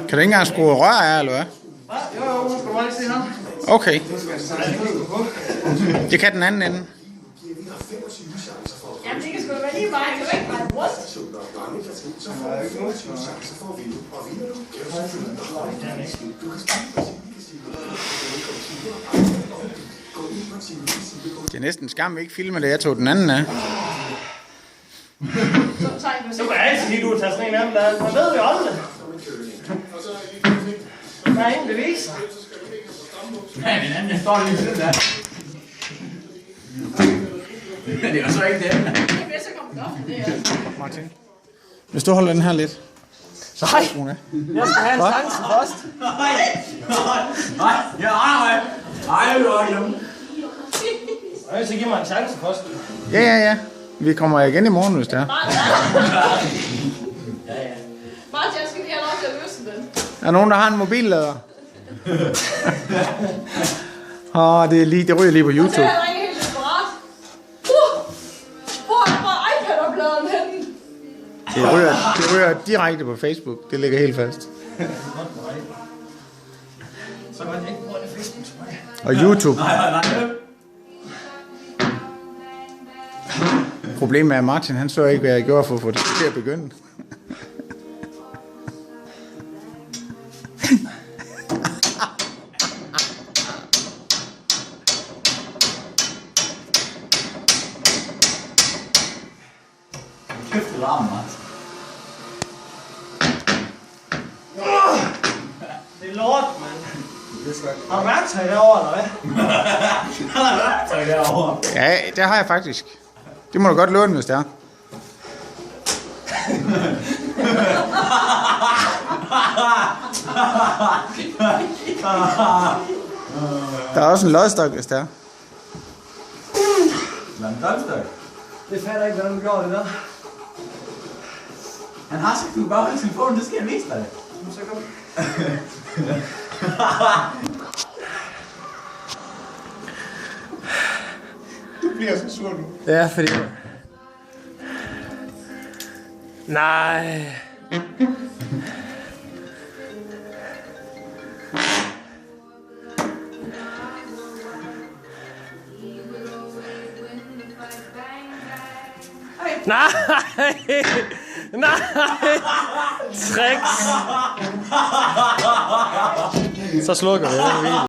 Kan du ikke engang skrue rør af, eller hvad? Jo, skal du bare lige se her. Okay. Det kan den anden ende. Jamen, det kan sgu da være lige meget. Kan du ikke bare rundt? Det er næsten skam, vi ikke filmer det. Jeg tog den anden af. Så kan jeg altid lige du tage sådan en af dem der. Man ved jo aldrig. Der er ingen bevis. Nej, men anden står lige sådan der. Men det var så ikke det. Det er bedst at komme op. Det er Martin. Hvis du holder den her lidt. Nej, jeg skal have en chance først. Nej, jeg vil hjemme. Nej, så giv mig en chance først. Ja. Vi kommer igen i morgen, hvis det er. Martin, jeg skal lige have lov til at løse den. Er der nogen, der har en mobillader? Det ryger lige på Så YouTube. er der ikke helt desperat. Hvor er iPad-opladeren henne? Det ryger direkte på Facebook. Det ligger helt fast. Så kan man ikke bruge det Facebook til mig. Og YouTube. Nej. Problemet er, at Martin han så ikke, hvad jeg gjorde for at få det til at begynde. Kæft, det larm, Martin. Det er lort, mand. Har du værktøj derovre, eller hvad? Han har værktøj derovre. Ja, det har jeg faktisk. Det må du godt låne, hvis det er. Der er også en lodstok, hvis det er. Landdomstok. Det fatter ikke, hvordan du gjorde det der. Han har sagt, du bare holde telefonen, det skal jeg vise dig. Så kom. Du bliver så sur nu. Ja, fordi... Nej. Nej! Nej! Tricks! Så slukker vi den video.